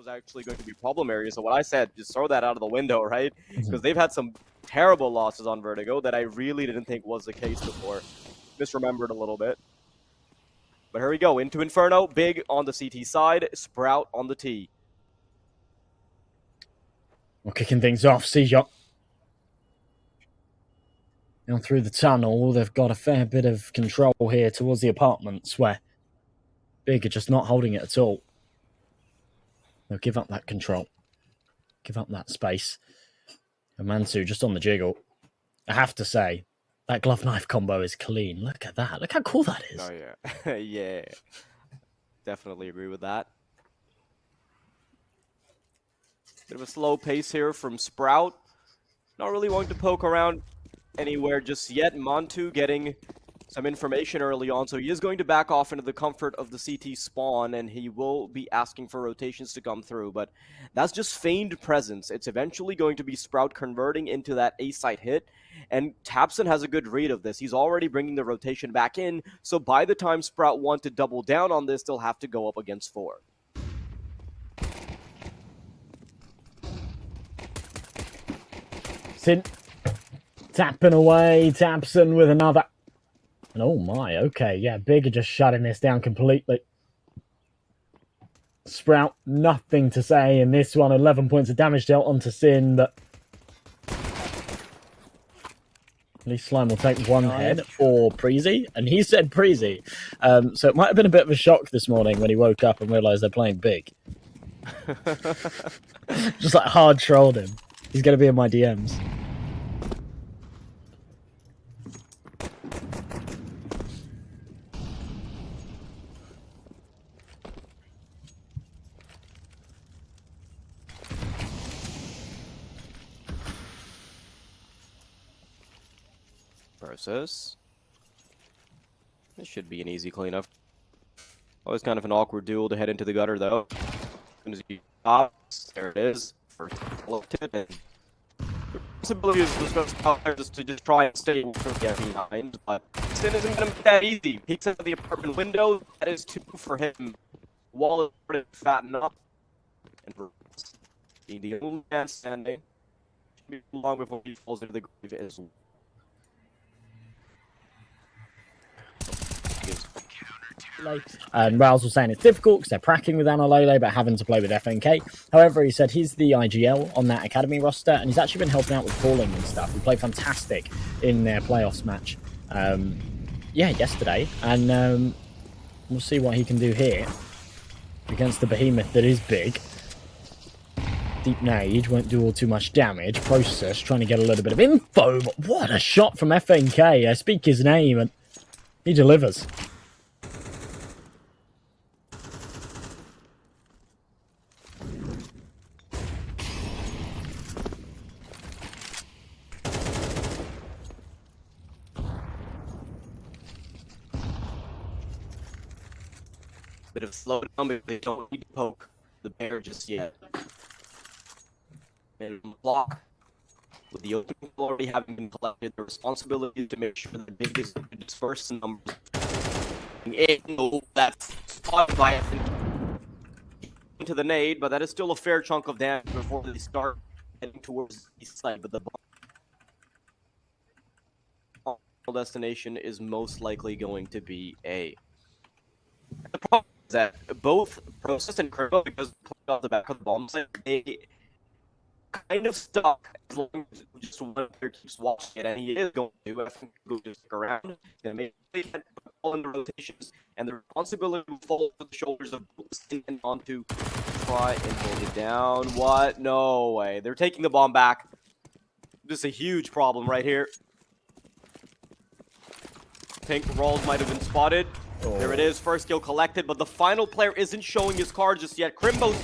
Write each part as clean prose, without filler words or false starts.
actually going to be problem area. So what I said, just throw that out of the window, right? Because they've had some terrible losses on Vertigo that I really didn't think was the case before. Misremembered a little bit. But here we go, into Inferno, big on the CT side, Sprout on the T. Well, kicking things off, Seajot. Down through the tunnel, they've got a fair bit of control here towards the apartments where Big are just not holding it at all. They'll give up that control. Give up that space. And Mansu just on the jiggle. I have to say, that glove knife combo is clean. Look at that. Look how cool that is. Oh, yeah. Yeah. Definitely agree with that. Bit of a slow pace here from Sprout. Not really wanting to poke around anywhere just yet. Montu getting some information early on, so he is going to back off into the comfort of the CT spawn, and he will be asking for rotations to come through, but that's just feigned presence. It's eventually going to be Sprout converting into that A-site hit, and tabseN has a good read of this. He's already bringing the rotation back in, so by the time Sprout want to double down on this, they'll have to go up against 4. Sin tapping away, tabseN with another. And oh my, okay, yeah, Big are just shutting this down completely. Sprout, nothing to say in this one. 11 points of damage dealt onto Sin, but at least Slime will take one head for priztzz, and he said priztzz. So it might have been a bit of a shock this morning when he woke up and realised they're playing Big. Just like hard trolled him. He's going to be in my DMs. Versus. This should be an easy cleanup. Always kind of an awkward duel to head into the gutter, though. As soon as he stops, there it is. First looked at it. The possibility is just to just try and stay from the behind, but Sin isn't going to make that easy. Peeks into the apartment window. That is 2 for him. Wall is starting to fatten up. And being the only man standing. Should be long before he falls into the grave as well. And Rouse was saying it's difficult because they're pracking with anlar, but having to play with FNK. However, he said he's the IGL on that academy roster, and he's actually been helping out with calling and stuff. He played fantastic in their playoffs match, yesterday, and we'll see what he can do here against the behemoth that is Big. Deep nade won't do all too much damage. Process trying to get a little bit of info, but what a shot from FNK. I speak his name, and he delivers. Bit of slow down, but they don't need to poke the bear just yet. And block. With the open already having been collected, the responsibility to make sure the Big is dispersed in numbers. That's spotted by into the nade, but that is still a fair chunk of damage before they start heading towards the east side. But the destination is most likely going to be A. The problem is that both Process and Curvo, because they off the back of the bomb site, they kind of stuck as long as just one player keeps watching it, and he is going to. I think he'll just stick around and maybe all in the rotations, and the responsibility will fall to the shoulders of Sin and on to try and hold it down. What? No way. They're taking the bomb back. This is a huge problem right here. I think Rawls might have been spotted. There it is, first kill collected, but the final player isn't showing his card just yet. Crimbo's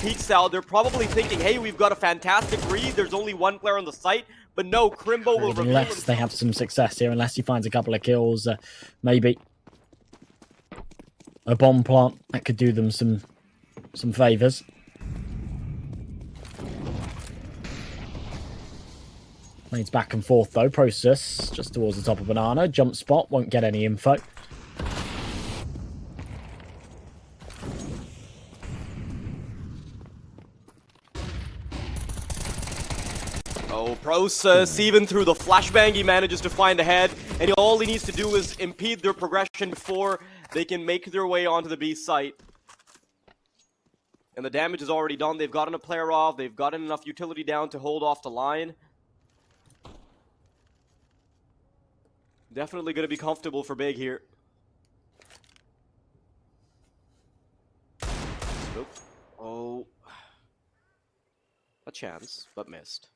peeks out. They're probably thinking, hey, we've got a fantastic read. There's only one player on the site, but no, Crimbo will reveal unless they have some success here, unless he finds a couple of kills, maybe a bomb plant that could do them some favors. Plays back and forth though. Process just towards the top of banana. Jump spot, won't get any info. Oh, Process, even through the flashbang, he manages to find a head, and all he needs to do is impede their progression before they can make their way onto the B site. And the damage is already done. They've gotten a player off. They've gotten enough utility down to hold off the line. Definitely going to be comfortable for Big here. Nope. Oh. A chance, but missed.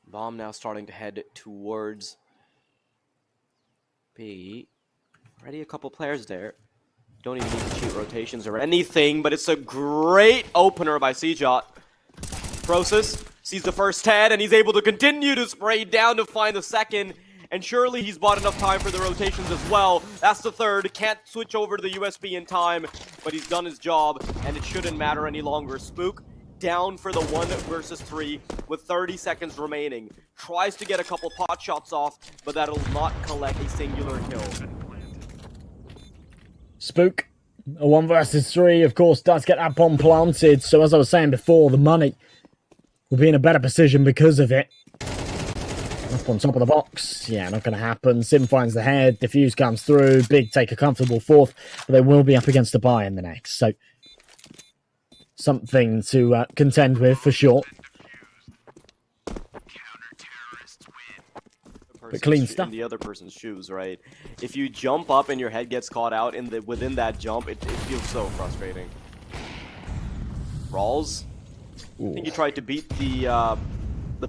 Bomb now starting to head towards B. Already a couple players there. Don't even need to cheat rotations or anything, but it's a great opener by cjot. Process sees the first head, and he's able to continue to spray down to find the second. And surely he's bought enough time for the rotations as well. That's the third. Can't switch over to the USB in time, but he's done his job, and it shouldn't matter any longer. Spook down for the 1 versus 3 with 30 seconds remaining. Tries to get a couple pot shots off, but that'll not collect a singular kill. Spook, a 1 versus 3, of course, does get that bomb planted. So as I was saying before, the money will be in a better position because of it. Up on top of the box. Yeah, not going to happen. Sim finds the head. Diffuse comes through. Big take a comfortable 4th. But they will be up against a buy in the next. So something to contend with for sure. But clean stuff. In the other person's shoes, right? If you jump up and your head gets caught out within that jump, it feels so frustrating. Rawls. I think he tried to beat the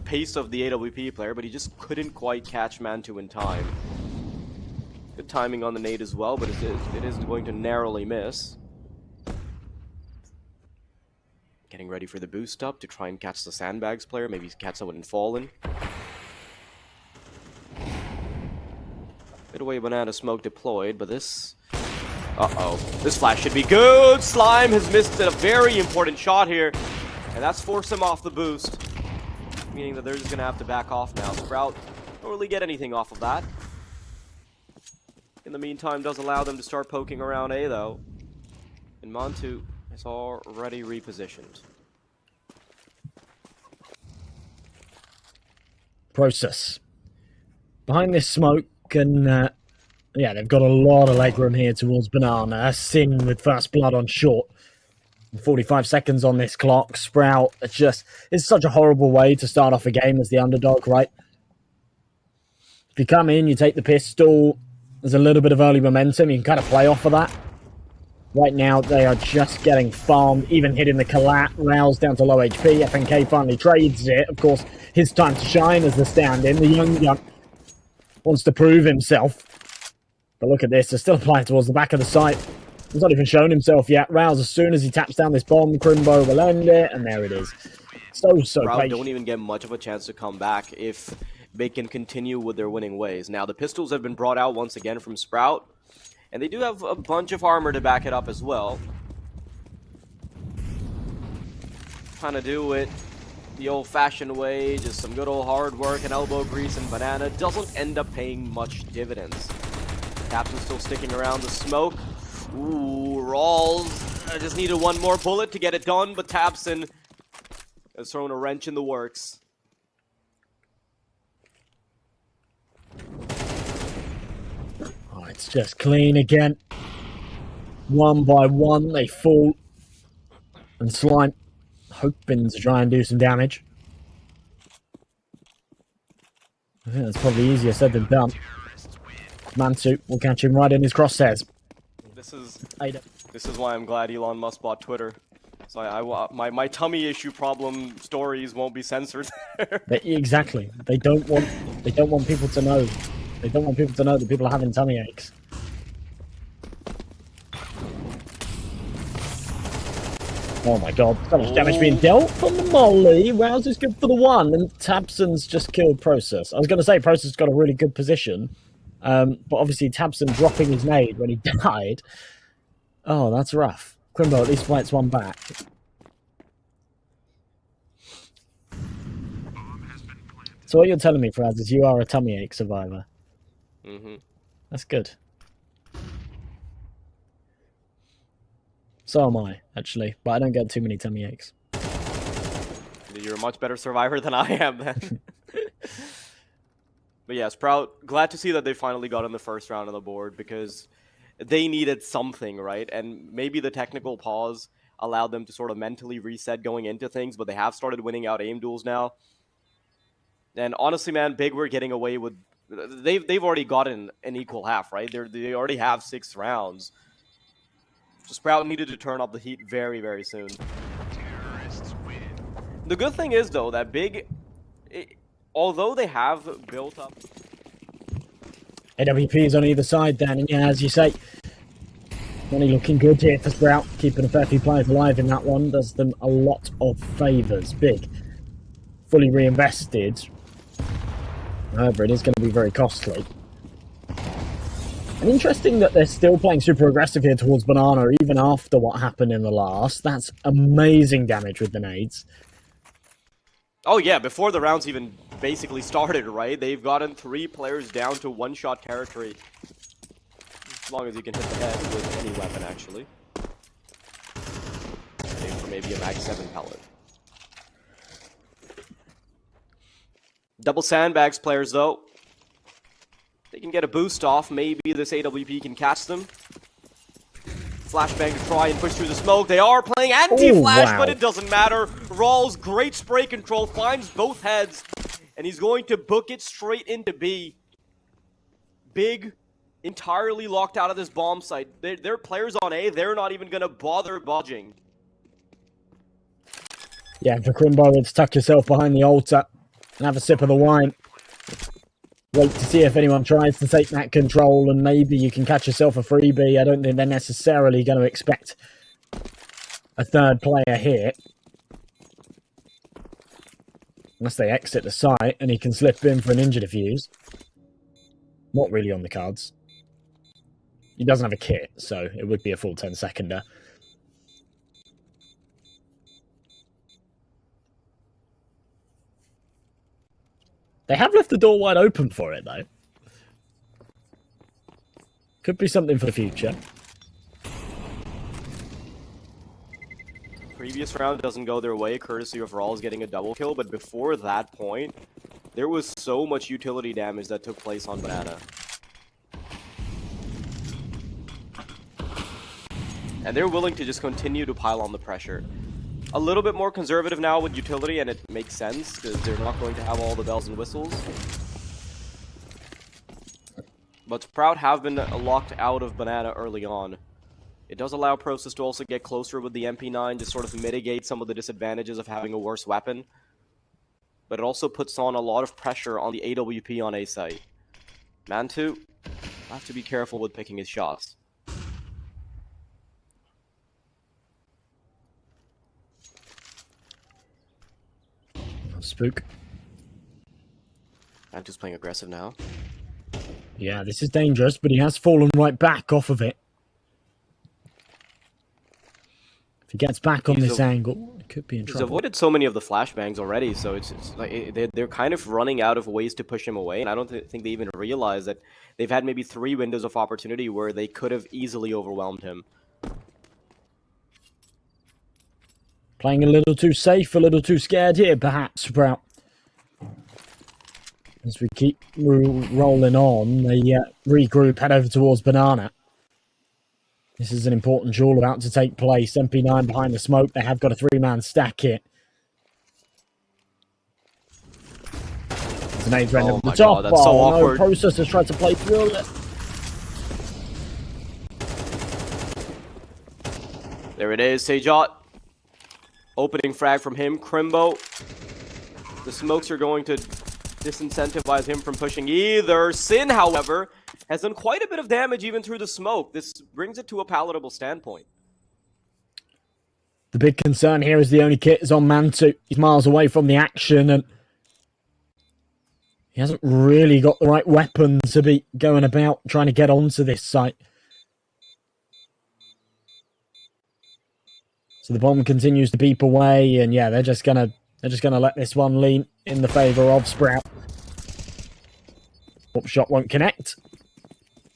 pace of the AWP player, but he just couldn't quite catch Mantu in time. Good timing on the nade as well, but it is going to narrowly miss. Getting ready for the boost up to try and catch the sandbags player, maybe catch someone in Fallen. Bit away banana smoke deployed, but this... Uh-oh. This flash should be good! Slime has missed a very important shot here, and that's forced him off the boost. Meaning that they're just going to have to back off now. Sprout don't really get anything off of that. In the meantime, does allow them to start poking around A, though. And Montu is already repositioned. Process. Behind this smoke, and yeah, they've got a lot of leg room here towards Banana. Sin with first blood on short. 45 seconds on this clock. Sprout, it's such a horrible way to start off a game as the underdog, right? If you come in, you take the pistol, there's a little bit of early momentum, you can kind of play off of that. Right now, they are just getting farmed, even hitting the collat. Rouse down to low HP. FNK finally trades it. Of course, his time to shine as the stand-in. The young gun wants to prove himself. But look at this, they're still applying towards the back of the site. He's not even shown himself yet. Rouse, as soon as he taps down this bomb, Crimbo will end it, and there it is. So Sprout don't even get much of a chance to come back if they can continue with their winning ways. Now, the pistols have been brought out once again from Sprout, and they do have a bunch of armor to back it up as well. Trying to do it the old-fashioned way, just some good old hard work and elbow grease and banana. Doesn't end up paying much dividends. Captain's still sticking around the smoke. Ooh, Rawls. I just needed one more bullet to get it done, but tabseN has thrown a wrench in the works. Oh, it's just clean again. One by one, they fall. And Slime hoping to try and do some damage. I think that's probably easier said than done. Mantu will catch him right in his crosshairs. This is why I'm glad Elon Musk bought Twitter. So my tummy issue problem stories won't be censored. Exactly. They don't want people to know. They don't want people to know that people are having tummy aches. Oh my god, so much damage being dealt from the molly. Rouse is good for the 1, and tabseN's just killed Process. I was going to say Process got a really good position, but obviously tabseN dropping his nade when he died. Oh, that's rough. Crimbo at least fights one back. So what you're telling me, Fraz, is you are a tummy ache survivor. Mm-hmm. That's good. So am I, actually, but I don't get too many tummy aches. You're a much better survivor than I am, then. But yeah, Sprout, glad to see that they finally got in the first round on the board, because they needed something, right? And maybe the technical pause allowed them to sort of mentally reset going into things, but they have started winning out aim duels now. And honestly, man, Big were getting away with... They've already gotten an equal half, right? They already have 6 rounds. So Sprout needed to turn up the heat very, very soon. The good thing is, though, that Big... although they have built up... AWP is on either side then, and yeah, as you say, money looking good here for Sprout, keeping a fair few players alive in that one, does them a lot of favours. Big, fully reinvested, however, it is going to be very costly. And interesting that they're still playing super aggressive here towards Banana, even after what happened in the last. That's amazing damage with the nades. Oh yeah, before the rounds even basically started, right? They've gotten 3 players down to one-shot territory. As long as you can hit the head with any weapon, actually. Aim for maybe a Mag 7 pellet. Double sandbags players, though. They can get a boost off. Maybe this AWP can catch them. Flashbang to try and push through the smoke. They are playing anti-flash, wow. but it doesn't matter. Rawls, great spray control, finds both heads, and he's going to book it straight into B. Big, entirely locked out of this bomb site. They're players on A. They're not even going to bother budging. Yeah, for Crimbo, it's tuck yourself behind the altar and have a sip of the wine. Wait to see if anyone tries to take that control, and maybe you can catch yourself a freebie. I don't think they're necessarily going to expect a third player here. Unless they exit the site and he can slip in for an injured defuse. Not really on the cards. He doesn't have a kit, so it would be a full 10-seconder. They have left the door wide open for it, though. Could be something for the future. Previous round doesn't go their way, courtesy of Rawls getting a double kill, but before that point, there was so much utility damage that took place on Banana. And they're willing to just continue to pile on the pressure. A little bit more conservative now with utility, and it makes sense, because they're not going to have all the bells and whistles. But Sprout have been locked out of Banana early on. It does allow Process to also get closer with the MP9 to sort of mitigate some of the disadvantages of having a worse weapon. But it also puts on a lot of pressure on the AWP on A site. Mantu, have to be careful with picking his shots. Spook. Mantu's playing aggressive now. Yeah, this is dangerous, but he has fallen right back off of it. If he gets back on this angle, it could be in trouble. He's avoided so many of the flashbangs already, so it's like they're kind of running out of ways to push him away, and I don't think they even realize that they've had maybe 3 windows of opportunity where they could have easily overwhelmed him. Playing a little too safe, a little too scared here, perhaps, Sprout. As we keep rolling on, they regroup, head over towards Banana. This is an important duel about to take place. MP9 behind the smoke. They have got a 3-man stack here. Grenades ran over the top. God, that's so awkward. No, Process has tried to play through it. There it is, Sejot. Opening frag from him. Crimbo. The smokes are going to disincentivize him from pushing either. Sin, however, has done quite a bit of damage even through the smoke. This brings it to a palatable standpoint. The big concern here is the only kit is on Mantu. He's miles away from the action, and he hasn't really got the right weapon to be going about trying to get onto this site. So the bomb continues to beep away, and yeah, they're just gonna let this one lean in the favour of Sprout. Up shot won't connect.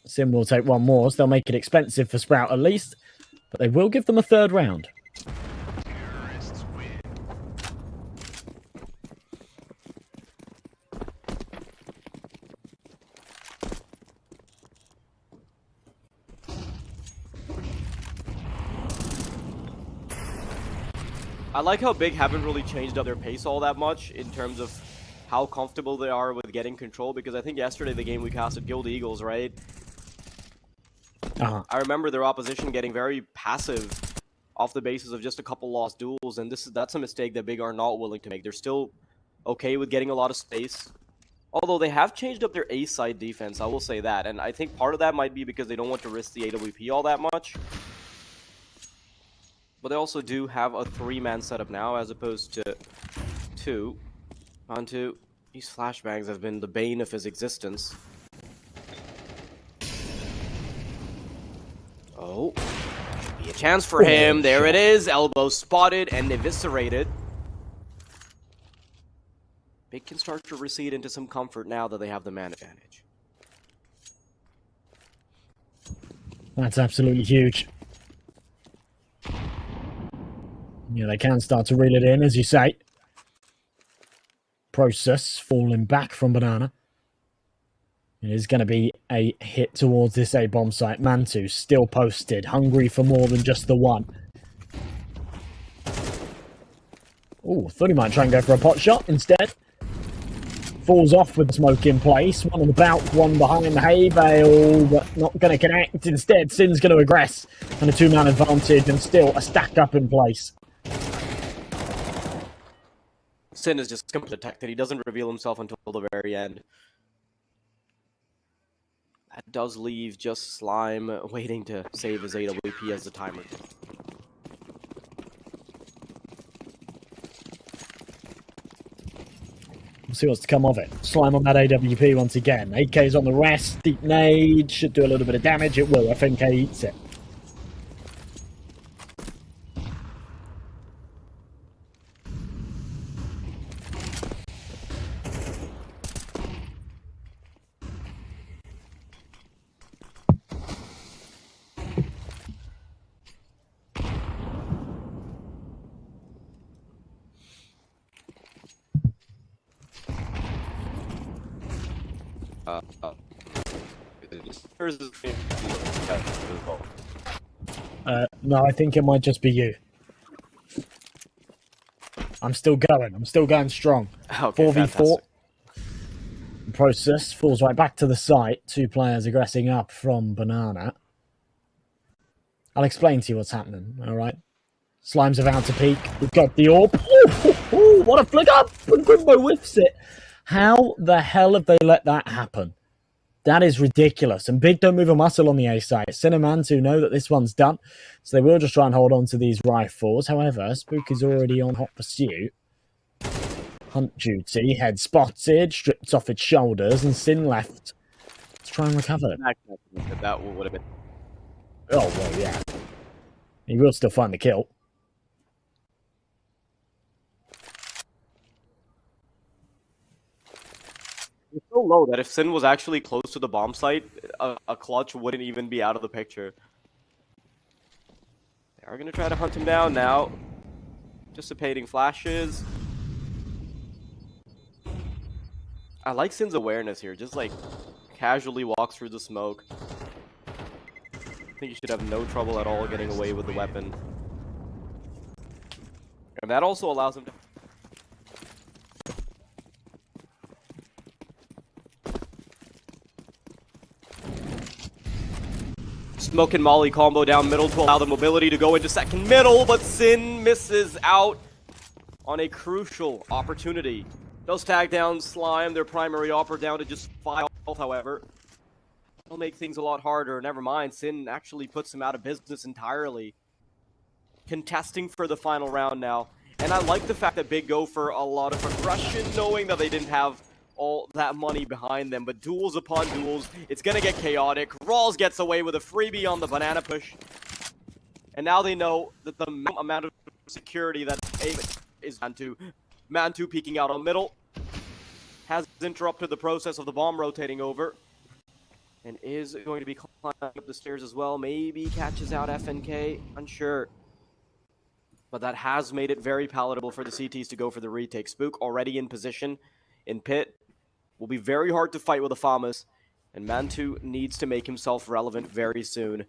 Sim will take one more, so they'll make it expensive for Sprout at least, but they will give them a 3rd round. I like how Big haven't really changed up their pace all that much in terms of how comfortable they are with getting control, because I think yesterday the game we casted Guild Eagles, right? Uh-huh. I remember their opposition getting very passive off the basis of just a couple lost duels, and that's a mistake that Big are not willing to make. They're still okay with getting a lot of space. Although they have changed up their A side defense, I will say that. And I think part of that might be because they don't want to risk the AWP all that much. But they also do have a 3-man setup now as opposed to 2. Onto these flashbangs have been the bane of his existence. Oh, should be a chance for him. There it is. Elbow spotted and eviscerated. Big can start to recede into some comfort now that they have the man advantage. That's absolutely huge. Yeah, they can start to reel it in, as you say. Process falling back from Banana. It is going to be a hit towards this A bomb site. Mantu still posted, hungry for more than just the one. Oh, thought he might try and go for a pot shot instead. Falls off with the smoke in place. One on the back, one behind the hay bale, but not going to connect. Instead, Sin's going to aggress. And a 2-man advantage and still a stack up in place. Sin is just completely detected. He doesn't reveal himself until the very end. That does leave just Slime waiting to save his AWP as the timer. We'll see what's to come of it. Slime on that AWP once again. AK's on the rest. Deep nade. Should do a little bit of damage. It will. FNK eats it. No, I think it might just be you. I'm still going. I'm still going strong. Okay, 4v4. fantastic. Process falls right back to the site. 2 players aggressing up from Banana. I'll explain to you what's happening, alright? Slime's about to peek. We've got the orb. Ooh, what a flick up! And Grimbo whiffs it. How the hell have they let that happen? That is ridiculous. And Big don't move a muscle on the A side. Sin and Mantu know that this one's done. So they will just try and hold on to these rifles. However, Spook is already on hot pursuit. Hunt duty. Head spotted. Stripped off its shoulders. And Sin left to try and recover. That would have been... Oh, well, yeah. He will still find the kill. It's so low that if Sin was actually close to the bomb site, a clutch wouldn't even be out of the picture. They are going to try to hunt him down now. Dissipating flashes. I like Sin's awareness here. Just like casually walks through the smoke. I think he should have no trouble at all getting away with the weapon. And that also allows him to... Smoke and Molly combo down middle to allow the mobility to go into second middle, but Sin misses out on a crucial opportunity. Does tag down Slime, their primary opper, down to just 5 health, however. It'll make things a lot harder. Never mind, Sin actually puts him out of business entirely. Contesting for the final round now. And I like the fact that Big go for a lot of aggression, knowing that they didn't have all that money behind them. But duels upon duels, it's going to get chaotic. Rawls gets away with a freebie on the banana push. And now they know that the amount of security that is Mantu peeking out on middle has interrupted the process of the bomb rotating over. And is going to be climbing up the stairs as well. Maybe catches out FNK, unsure. But that has made it very palatable for the CTs to go for the retake. Spook already in position in pit. Will be very hard to fight with the Famas. And Mantu needs to make himself relevant very soon.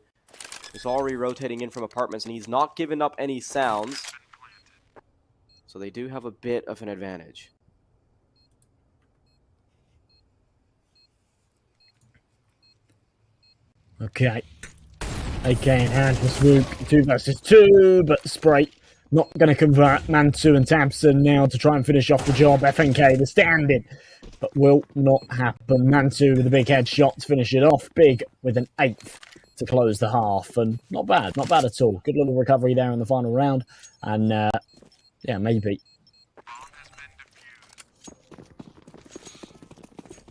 He's already rotating in from apartments and he's not given up any sounds. So they do have a bit of an advantage. Okay. AK in hand for Swoop. 2 versus 2, but Spray not going to convert. Mantu and tebtzz now to try and finish off the job. FNK, the stand-in, but will not happen. Mantu with a big headshot to finish it off. Big with an 8th to close the half. And not bad at all. Good little recovery there in the final round. And yeah, maybe.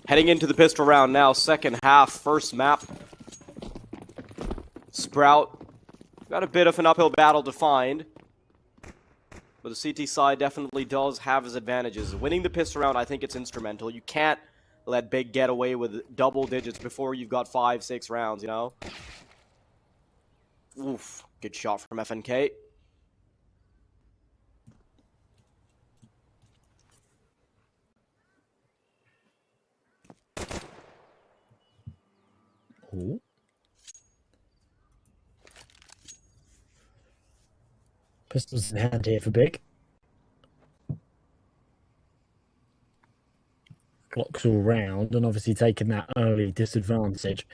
Heading into the pistol round now, second half, first map. Sprout got a bit of an uphill battle to find, but the CT side definitely does have his advantages. Winning the pistol round, I think it's instrumental. You can't let Big get away with double digits before you've got 5-6 rounds, you know? Oof, good shot from FNK. Ooh. Pistols in hand here for Big. Clock's all round and obviously taking that early disadvantage.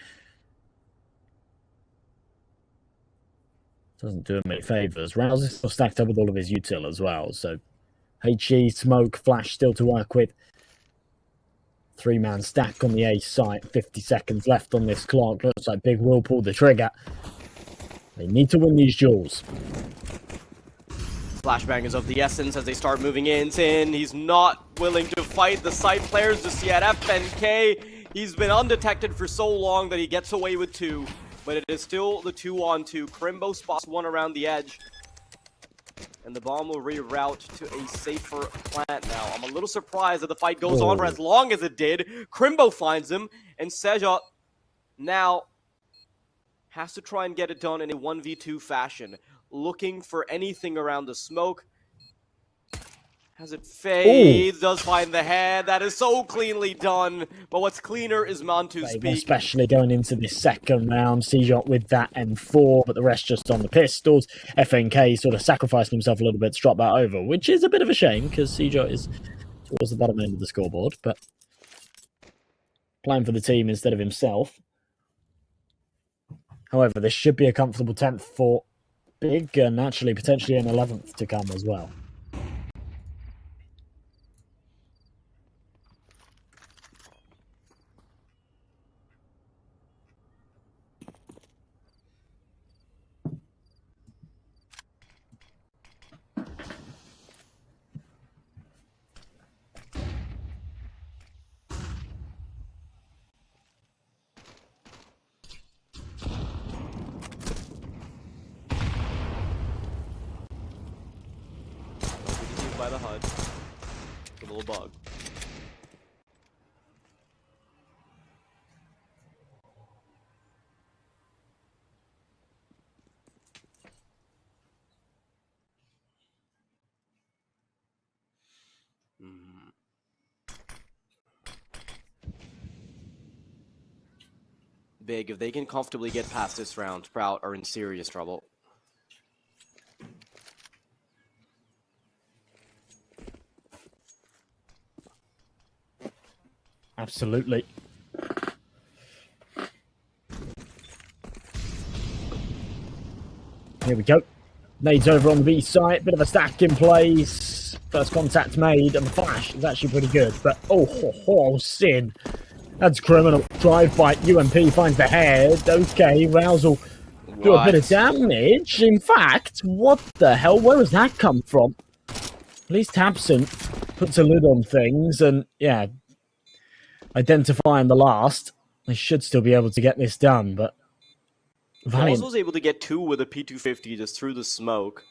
Doesn't do him any favours. Rouse is still stacked up with all of his util as well, so HE, Smoke, Flash still to work with. 3-man stack on the A site, 50 seconds left on this clock. Looks like Big will pull the trigger. They need to win these duels. Flashbang is of the essence as they start moving in. He's not willing to fight the side players just yet. FNK, he's been undetected for so long that he gets away with 2. But it is still the 2-on-2. Crimbo spots one around the edge. And the bomb will reroute to a safer plant now. I'm a little surprised that the fight goes on for as long as it did. Crimbo finds him, and Seja now has to try and get it done in a 1v2 fashion. Looking for anything around the smoke. As it fades, does find the head. That is so cleanly done. But what's cleaner is Mantu's peak. Especially going into this second round. Cjot with that M4, but the rest just on the pistols. FNK sort of sacrificing himself a little bit to drop that over, which is a bit of a shame because Cjot is towards the bottom end of the scoreboard, but playing for the team instead of himself. However, this should be a comfortable 10th for Big, and actually potentially an 11th to come as well. By the HUD. It's a little bug. Big, if they can comfortably get past this round, Sprout are in serious trouble. Absolutely. Here we go. Nades over on the B site. Bit of a stack in place. First contact made, and the flash is actually pretty good. But Sin. That's criminal. Drive by UMP finds the head. Okay, Rouse will do a bit of damage. In fact, what the hell? Where does that come from? At least tebtzz puts a lid on things, and yeah, identifying the last, they should still be able to get this done, but Valiant was able to get 2 with a P250 just through the smoke.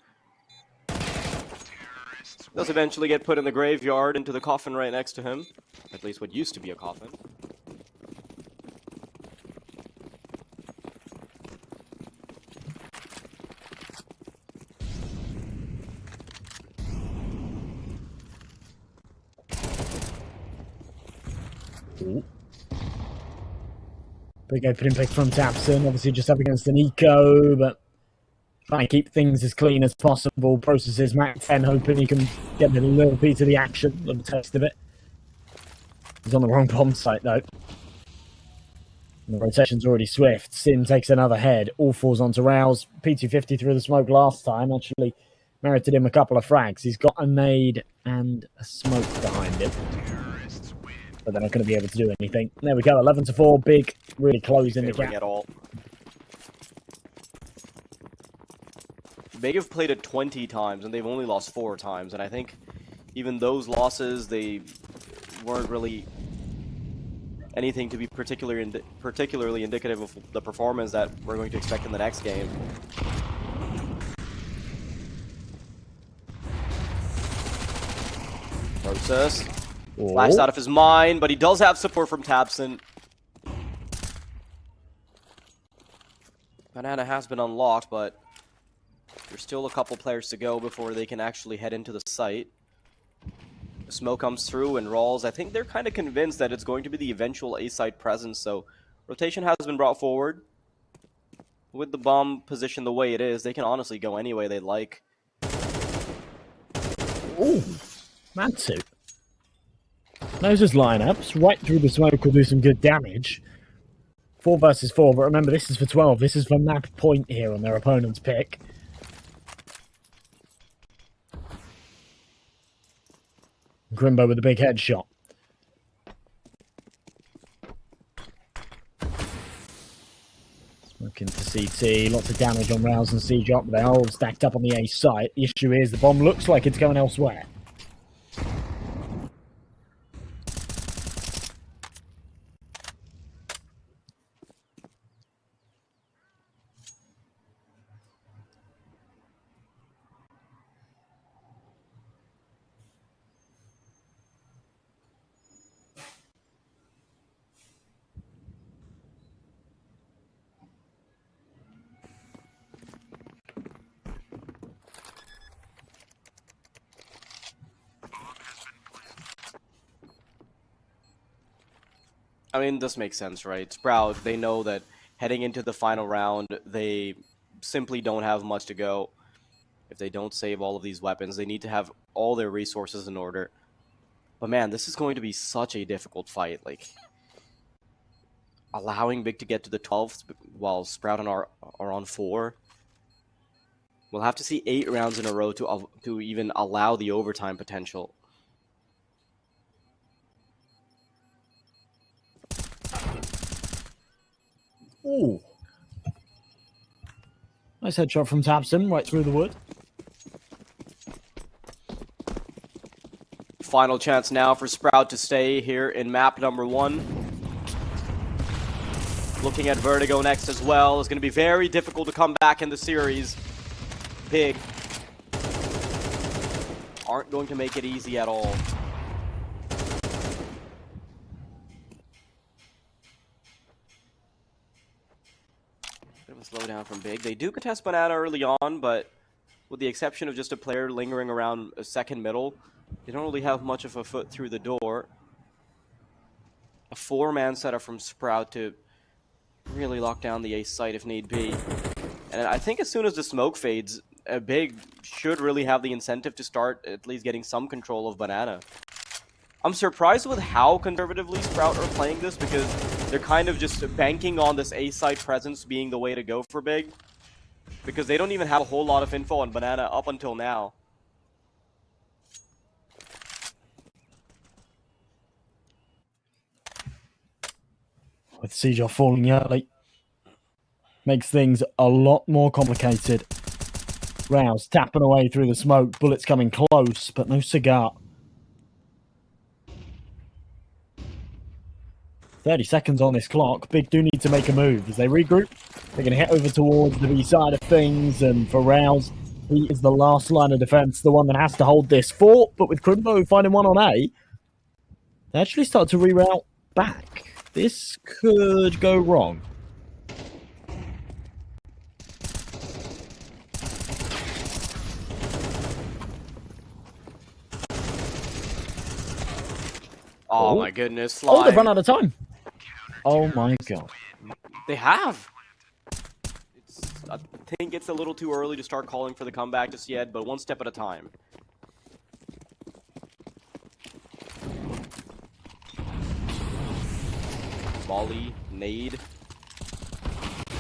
Does eventually get put in the graveyard into the coffin right next to him. At least what used to be a coffin. Ooh. Big opening pick from tebtzz, obviously just up against the niko, but Trying to keep things as clean as possible. Processes Mac 10, hoping he can get a little piece of the action, a little taste of it. He's on the wrong bomb site, though. And the rotation's already swift. Sin takes another head. All falls onto Rouse. P250 through the smoke last time. Actually merited him a couple of frags. He's got a nade and a smoke behind him. But they're not going to be able to do anything. There we go. 11-4. Big, really closing the gap. At all. Big have played it 20 times, and they've only lost 4 times. And I think even those losses, they weren't really anything to be particularly indicative of the performance that we're going to expect in the next game. Process. Flashed out of his mind, but he does have support from tabseN. Banana has been unlocked, but there's still a couple players to go before they can actually head into the site. The smoke comes through, and Rawls, I think they're kind of convinced that it's going to be the eventual A-site presence, so rotation has been brought forward. With the bomb position the way it is, they can honestly go any way they like. Ooh, Matsu. Knows his lineups. Right through the smoke will do some good damage. 4 versus 4, but remember, this is for 12. This is for map point here on their opponent's pick. Grimbo with a big headshot. Smoke into CT. Lots of damage on Rouse and C-Drop. They're all stacked up on the A site. The issue is the bomb looks like it's going elsewhere. I mean, this makes sense, right? Sprout, they know that heading into the final round, they simply don't have much to go. If they don't save all of these weapons, they need to have all their resources in order. But man, this is going to be such a difficult fight. Like, allowing Big to get to the 12th while Sprout and are on 4. We'll have to see 8 rounds in a row to even allow the overtime potential. Ooh. Nice headshot from tabseN, right through the wood. Final chance now for Sprout to stay here in map number 1. Looking at Vertigo next as well. It's going to be very difficult to come back in the series. Big aren't going to make it easy at all. Bit of a slowdown from Big. They do contest Banana early on, but with the exception of just a player lingering around a second middle, they don't really have much of a foot through the door. A 4-man setup from Sprout to really lock down the A site if need be. And I think as soon as the smoke fades, Big should really have the incentive to start at least getting some control of Banana. I'm surprised with how conservatively Sprout are playing this, because they're kind of just banking on this A site presence being the way to go for Big. Because they don't even have a whole lot of info on Banana up until now. With Siege falling early, makes things a lot more complicated. Rouse tapping away through the smoke, bullets coming close, but no cigar. 30 seconds on this clock. Big do need to make a move. As they regroup, they're going to head over towards the B side of things, and for Rouse, he is the last line of defense, the one that has to hold this fort, but with Crimbo finding one on A, they actually start to reroute back. This could go wrong. Oh my goodness, Slime. Oh, they've run out of time. Oh my god. They have. I think it's a little too early to start calling for the comeback just yet, but one step at a time. Volley, nade.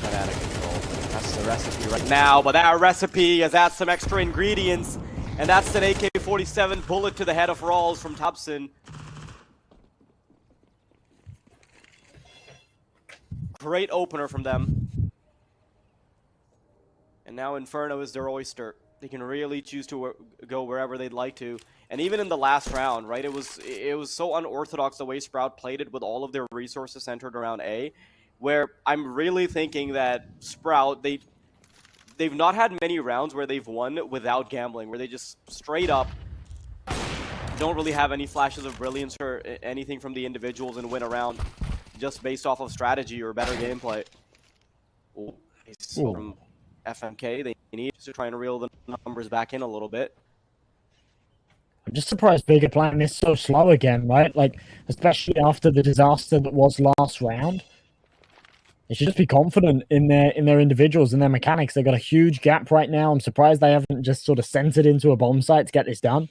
Got out of control. That's the recipe right now, but that recipe has added some extra ingredients, and that's an AK-47 bullet to the head of ropz from teccsgo. Great opener from them. And now Inferno is their oyster. They can really choose to go wherever they'd like to. And even in the last round, right, it was so unorthodox the way Sprout played it with all of their resources centered around A, where I'm really thinking that Sprout, they've not had many rounds where they've won without gambling, where they just straight up don't really have any flashes of brilliance or anything from the individuals and win a round just based off of strategy or better gameplay. Ooh, from FMK, they need to try and reel the numbers back in a little bit. I'm just surprised Big are playing this so slow again, right? Like, especially after the disaster that was last round. They should just be confident in their individuals and their mechanics. They've got a huge gap right now. I'm surprised they haven't just sort of centered into a bomb site to get this done.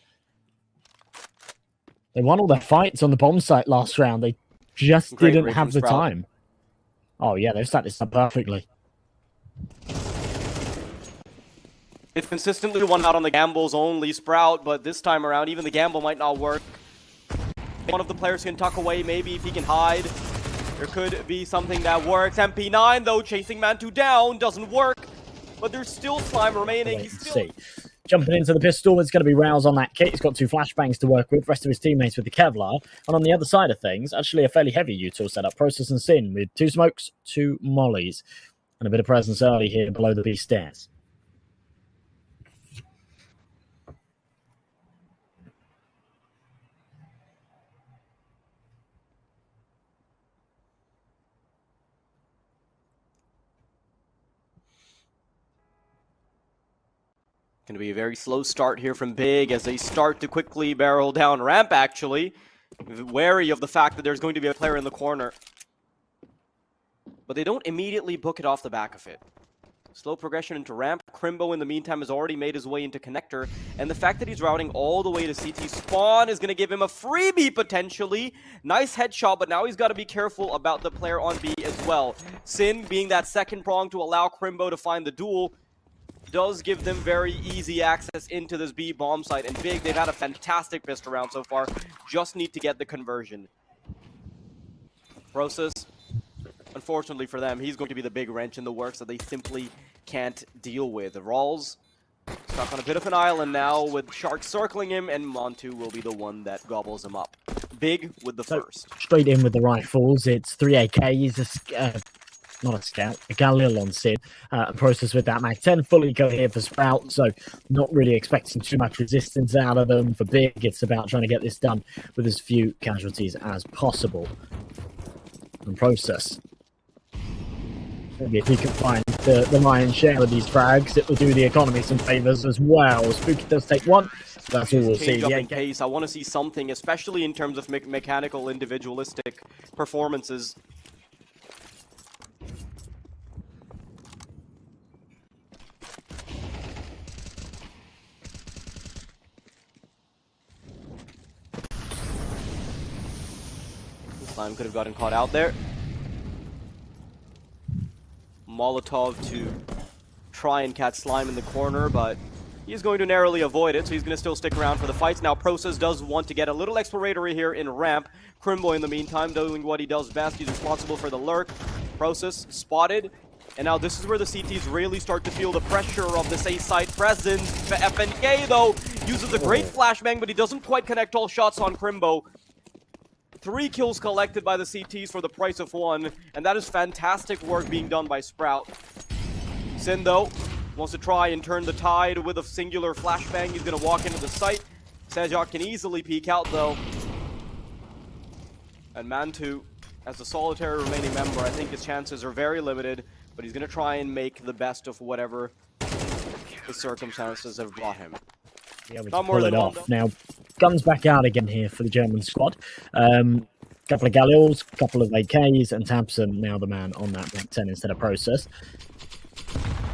They won all their fights on the bomb site last round. They just didn't have the time. Oh yeah, they've set this up perfectly. It's consistently won out on the gambles only, Sprout, but this time around, even the gamble might not work. One of the players can tuck away, maybe if he can hide. There could be something that works. MP9, though, chasing Mantu down, doesn't work. But there's still slime remaining. He's still... Jumping into the pistol, it's going to be ropz on that kit. He's got 2 flashbangs to work with, rest of his teammates with the Kevlar. And on the other side of things, actually a fairly heavy util setup. Process and Sin with 2 smokes, 2 mollies. And a bit of presence early here below the B stairs. Going to be a very slow start here from Big as they start to quickly barrel down ramp, actually. Wary of the fact that there's going to be a player in the corner. But they don't immediately book it off the back of it. Slow progression into ramp. Crimbo, in the meantime, has already made his way into connector. And the fact that he's routing all the way to CT spawn is going to give him a freebie, potentially. Nice headshot, but now he's got to be careful about the player on B as well. Sin being that second prong to allow Crimbo to find the duel does give them very easy access into this B bomb site. And Big, they've had a fantastic pistol round so far. Just need to get the conversion. Process, unfortunately for them, he's going to be the big wrench in the works that they simply can't deal with. ropz stuck on a bit of an island now with Shark circling him, and Montu will be the one that gobbles him up. Big with the first. Straight in with the rifles. It's 3 AKs, not a scout, a Galil on Sid. Process with that Mag 10 fully go here for Sprout, so not really expecting too much resistance out of them. For Big, it's about trying to get this done with as few casualties as possible. And Process, maybe if he can find the lion's share of these frags, it will do the economy some favors as well. Spooky does take one. That's all we'll see. Up in pace. I want to see something, especially in terms of mechanical, individualistic performances. Slime could have gotten caught out there. Molotov to try and catch Slime in the corner, but he's going to narrowly avoid it, so he's going to still stick around for the fights. Now, Process does want to get a little exploratory here in ramp. Crimbo, in the meantime, doing what he does best. He's responsible for the lurk. Process spotted. And now this is where the CTs really start to feel the pressure of this A-side presence. FNK, though, uses a great flashbang, but he doesn't quite connect all shots on Crimbo. 3 kills collected by the CTs for the price of 1, and that is fantastic work being done by Sprout. Sin, though, wants to try and turn the tide with a singular flashbang. He's going to walk into the site. teccsgo can easily peek out, though. And Mantu, as the solitary remaining member, I think his chances are very limited, but he's going to try and make the best of whatever the circumstances have brought him. Yeah, we can pull it off. Now, guns back out again here for the German squad. Couple of Galils, couple of AKs, and teccsgo now the man on that Mag 10 instead of Process.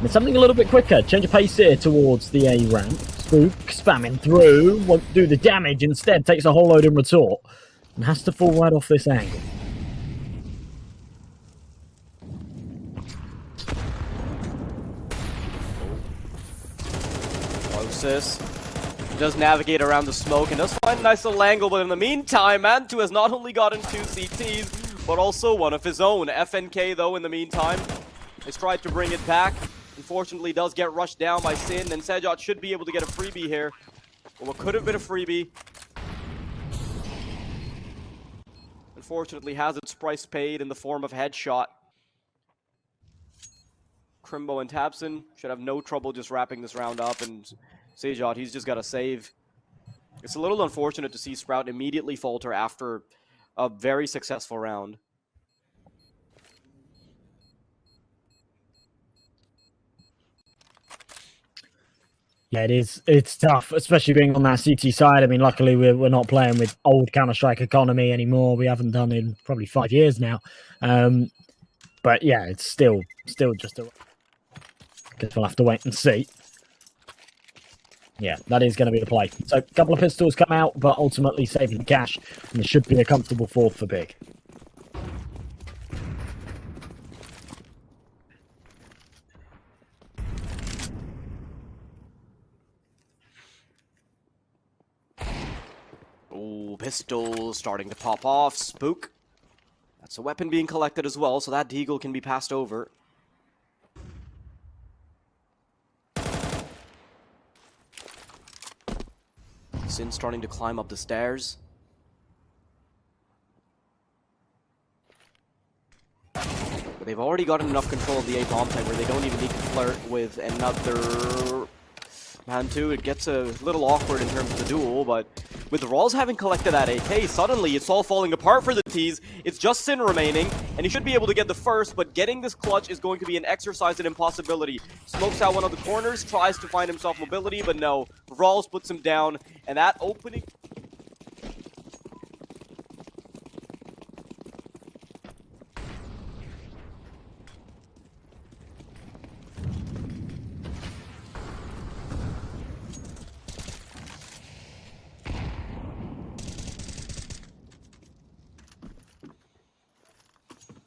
It's something a little bit quicker. Change of pace here towards the A ramp. Spook spamming through. Won't do the damage. Instead, takes a whole load in retort. And has to fall right off this angle. Closest. Does navigate around the smoke and does find a nice little angle, but in the meantime, Mantu has not only gotten 2 CTs, but also one of his own. FNK, though, in the meantime, has tried to bring it back. Unfortunately, does get rushed down by Sin, and teccsgo should be able to get a freebie here. Or what could have been a freebie. Unfortunately, has its price paid in the form of headshot. Crimbo and Tabson should have no trouble just wrapping this round up, and teccsgo, he's just got to save. It's a little unfortunate to see Sprout immediately falter after a very successful round. Yeah, it is. It's tough, especially being on that CT side. I mean, luckily we're not playing with old Counter-Strike economy anymore. We haven't done in probably 5 years now. But yeah, it's still just a... Guess we'll have to wait and see. Yeah, that is going to be the play. So a couple of pistols come out, but ultimately saving the cash, and it should be a comfortable fourth for Big. Ooh, pistols starting to pop off. Spook. That's a weapon being collected as well, so that deagle can be passed over. Sin starting to climb up the stairs. But they've already gotten enough control of the A bomb site where they don't even need to flirt with another Mantu. It gets a little awkward in terms of the duel, but with the Rawls having collected that AK, suddenly it's all falling apart for the T's. It's just Sin remaining, and he should be able to get the first, but getting this clutch is going to be an exercise in impossibility. Smokes out one of the corners, tries to find himself mobility, but no. Rawls puts him down, and that opening...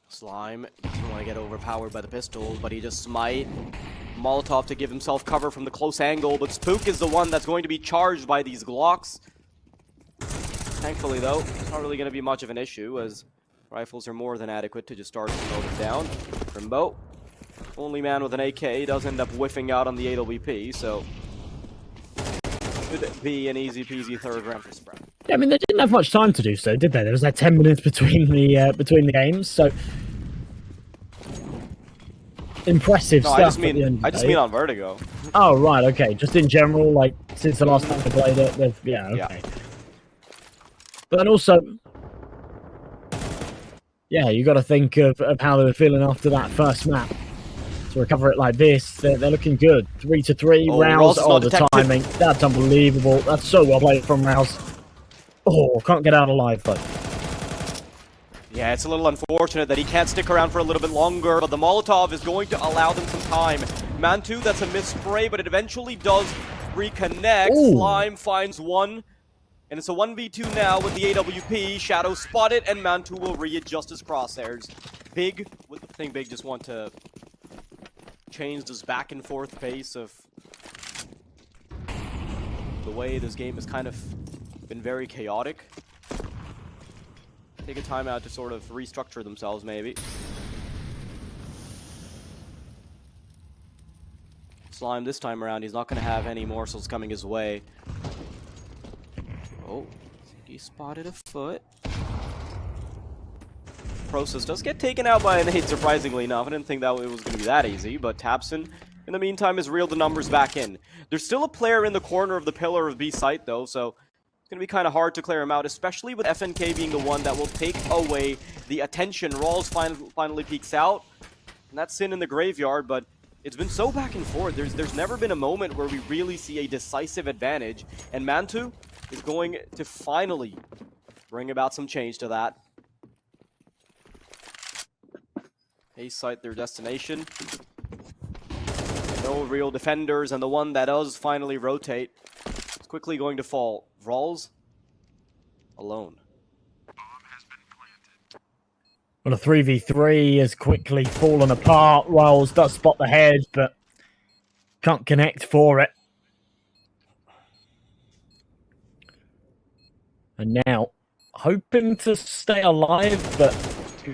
Slime doesn't want to get overpowered by the pistol, but he just smite. Molotov to give himself cover from the close angle, but Spook is the one that's going to be charged by these Glocks. Thankfully, though, it's not really going to be much of an issue, as rifles are more than adequate to just start to mow them down. Crimbo, only man with an AK, does end up whiffing out on the AWP, so should be an easy peasy third round for Sprout. Yeah, I mean, they didn't have much time to do so, did they? There was like 10 minutes between the games, so impressive stuff. I just mean on Vertigo. Oh right, okay. Just in general, like since the last time they played it, yeah, okay. Yeah. But then also, yeah, you got to think of how they were feeling after that first map. To recover it like this, they're looking good. 3-3 Rouse. Oh, the timing, that's unbelievable. That's so well played from Rouse. Oh, can't get out alive though. Yeah, it's a little unfortunate that he can't stick around for a little bit longer, but the Molotov is going to allow them some time. Mantu, that's a missed spray, but it eventually does reconnect. Ooh. Slime finds one, and it's a 1v2 now with the AWP. Shadow spotted, and Mantu will readjust his crosshairs. Big, I think Big just want to change this back and forth pace of the way this game has kind of been very chaotic. Take a timeout to sort of restructure themselves, maybe. Slime this time around, he's not going to have any morsels coming his way. Oh, he spotted a foot. Process does get taken out by an 8, surprisingly enough. I didn't think that it was going to be that easy, but Tabson, in the meantime, has reeled the numbers back in. There's still a player in the corner of the pillar of B site, though, so it's going to be kind of hard to clear him out, especially with FNK being the one that will take away the attention. Rawls finally peeks out, and that's Sin in the graveyard, but it's been so back and forth. There's never been a moment where we really see a decisive advantage, and Mantu is going to finally bring about some change to that. A site, their destination. No real defenders, and the one that does finally rotate is quickly going to fall. Rawls alone. Well, a 3v3 has quickly fallen apart. Rawls does spot the head, but can't connect for it. And now, hoping to stay alive, but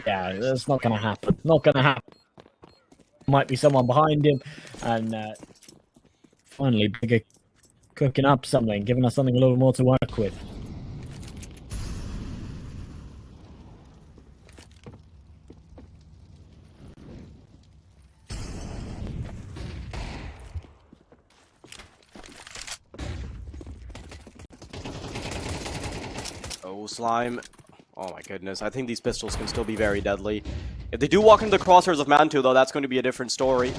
yeah, that's not going to happen. Not going to happen. Might be someone behind him, and finally, Bigger cooking up something, giving us something a little more to work with. Oh, Slime. Oh my goodness, I think these pistols can still be very deadly. If they do walk into the crosshairs of Mantu, though, that's going to be a different story.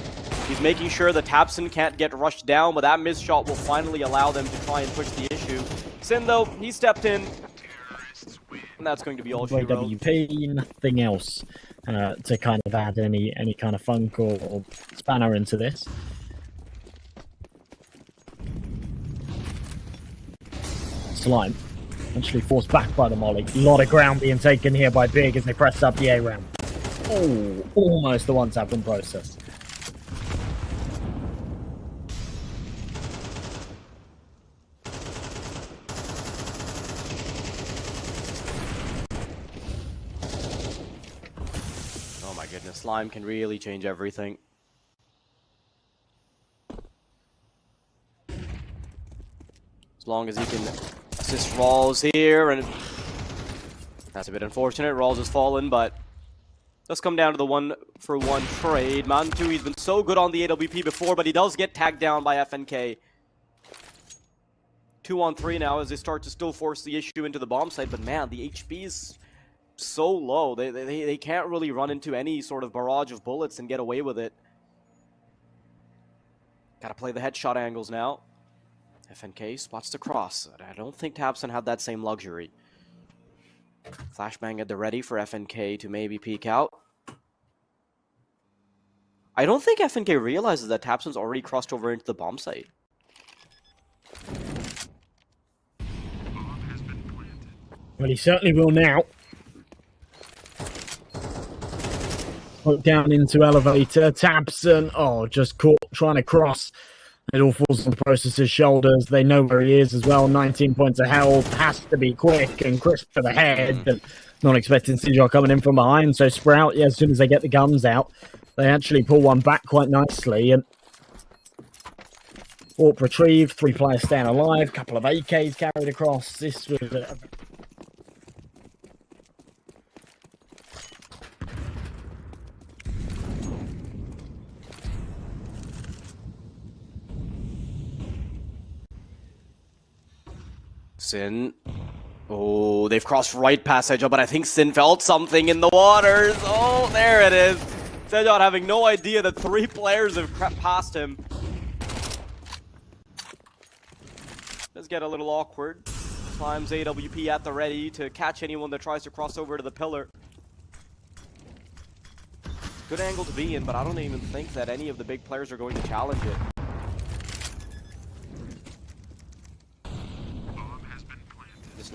He's making sure that teccsgo can't get rushed down, but that missed shot will finally allow them to try and push the issue. Sin, though, he stepped in, and that's going to be all she wrote. WP, nothing else to kind of add any kind of funk or spanner into this. Slime. Actually forced back by the molly. A lot of ground being taken here by Big as they press up the A ramp. Oh, almost the one tap from process. Oh my goodness, Slime can really change everything. As long as he can assist Rawls here, and that's a bit unfortunate. Rawls has fallen, but does come down to the 1-for-1 trade. Mantu, he's been so good on the AWP before, but he does get tagged down by FNK. 2-on-3 now as they start to still force the issue into the bomb site, but man, the HP is so low. They can't really run into any sort of barrage of bullets and get away with it. Gotta play the headshot angles now. FNK spots the cross. I don't think teccsgo had that same luxury. Flashbang at the ready for FNK to maybe peek out. I don't think FNK realizes that teccsgo's already crossed over into the bomb site. Well, he certainly will now. Put down into elevator. teccsgo, oh, just caught trying to cross. It all falls on the processor's shoulders. They know where he is as well. 19 points of health. Has to be quick and crisp for the head. And not expecting Sijor coming in from behind. So Sprout, yeah, as soon as they get the guns out, they actually pull one back quite nicely. And Warp retrieved. 3 players staying alive. Couple of AKs carried across. This was Sin. Oh, they've crossed right past Sejot, but I think Sin felt something in the waters. Oh, there it is. Sejot having no idea that 3 players have crept past him. Does get a little awkward. Climbs AWP at the ready to catch anyone that tries to cross over to the pillar. Good angle to be in, but I don't even think that any of the big players are going to challenge it.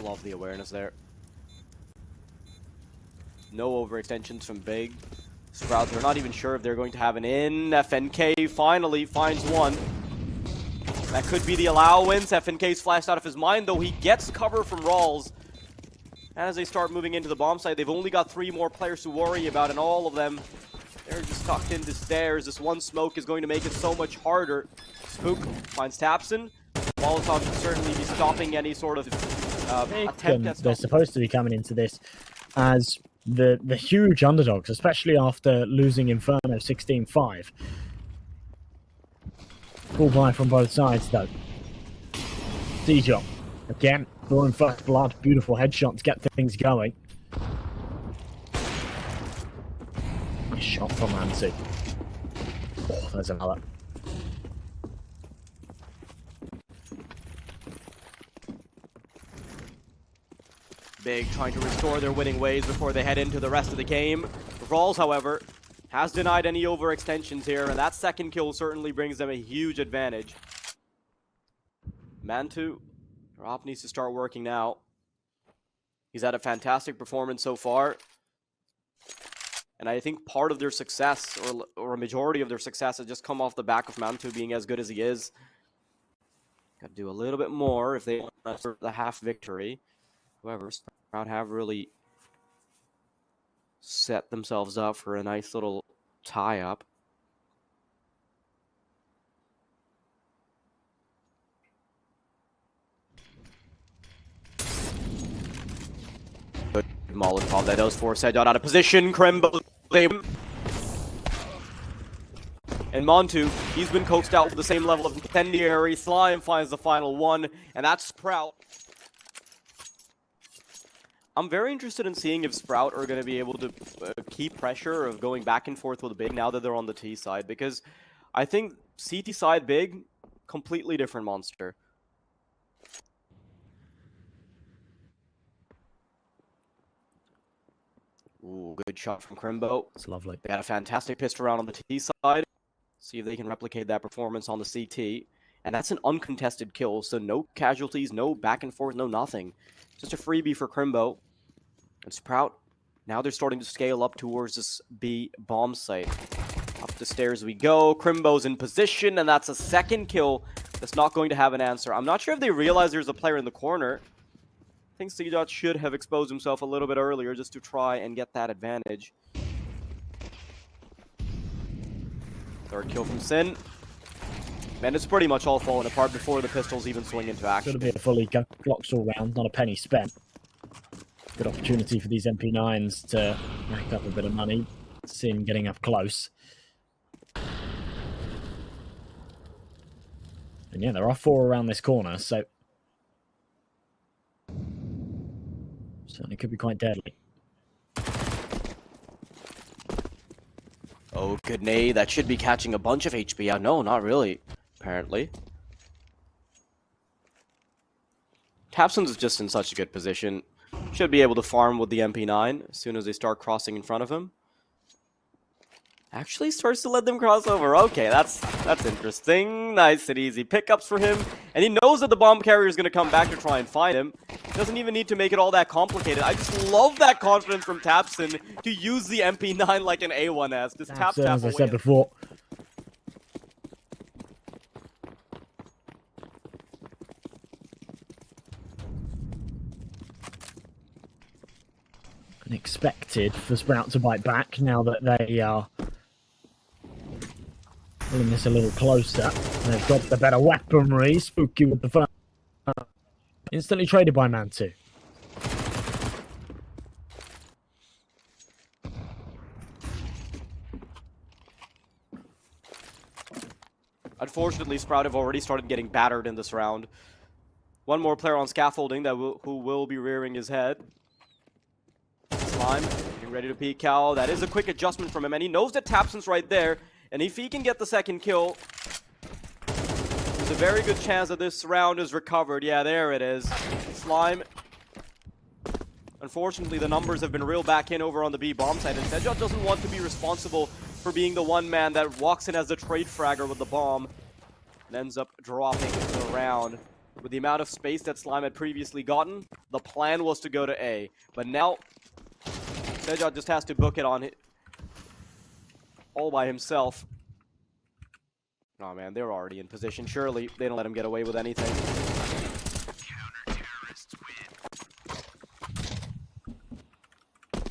Love the awareness there. No overextensions from Big. Sprouts, they're not even sure if they're going to have an in. FNK finally finds one. That could be the allowance. FNK's flashed out of his mind, though he gets cover from Rawls. And as they start moving into the bomb site, they've only got 3 more players to worry about, and all of them, they're just tucked into stairs. This one smoke is going to make it so much harder. Spook finds teccsgo. Molotov should certainly be stopping any sort of they're supposed to be coming into this as the huge underdogs, especially after losing Inferno 16-5. Full buy from both sides, though. Sijor, again, drawing first blood. Beautiful headshot to get things going. Nice shot from Ence. Oh, there's another. Big trying to restore their winning ways before they head into the rest of the game. Rawls, however, has denied any overextensions here, and that second kill certainly brings them a huge advantage. Mantu, ropz needs to start working now. He's had a fantastic performance so far. And I think part of their success, or a majority of their success, has just come off the back of Mantu being as good as he is. Got to do a little bit more if they want to the half victory. However, Sprout have really set themselves up for a nice little tie-up. Good Molotov that does force Head out of position. Krembo. And Montu, he's been coaxed out with the same level of incendiary. Slime finds the final one, and that's Sprout. I'm very interested in seeing if Sprout are going to be able to keep pressure of going back and forth with Big now that they're on the T side, because I think CT side Big, completely different monster. Ooh, good shot from Crimbo. It's lovely. They got a fantastic pistol round on the T side. See if they can replicate that performance on the CT. And that's an uncontested kill, so no casualties, no back and forth, no nothing. Just a freebie for Crimbo. And Sprout, now they're starting to scale up towards this B bomb site. Up the stairs we go. Crimbo's in position, and that's a second kill that's not going to have an answer. I'm not sure if they realize there's a player in the corner. I think cdot should have exposed himself a little bit earlier just to try and get that advantage. Third kill from Sin. Man, it's pretty much all falling apart before the pistols even swing into action. Should have been a fully Glocks all round, not a penny spent. Good opportunity for these MP9s to rack up a bit of money. Sin getting up close. And yeah, there are 4 around this corner, so certainly could be quite deadly. Oh, good nade. That should be catching a bunch of HP out. No, not really, apparently. teccsgocontact is just in such a good position. Should be able to farm with the MP9 as soon as they start crossing in front of him. Actually starts to let them cross over. Okay, that's interesting. Nice and easy pickups for him. And he knows that the bomb carrier is going to come back to try and find him. Doesn't even need to make it all that complicated. I just love that confidence from teccsgocontact to use the MP9 like an A1S. Just tap as I away. said before. Unexpected for Sprout to bite back now that they are pulling this a little closer. They've got the better weaponry. Spooky with the first. Instantly traded by Mantu. Unfortunately, Sprout have already started getting battered in this round. One more player on scaffolding who will be rearing his head. Slime getting ready to peek out. That is a quick adjustment from him, and he knows that teccsgocontact right there. And if he can get the second kill, there's a very good chance that this round is recovered. Yeah, there it is. Slime. Unfortunately, the numbers have been reeled back in over on the B bomb side, and teccsgocontact doesn't want to be responsible for being the one man that walks in as the trade fragger with the bomb and ends up dropping the round. With the amount of space that Slime had previously gotten, the plan was to go to A. But now, teccsgocontact just has to book it on it all by himself. Oh man, they're already in position. Surely they don't let him get away with anything.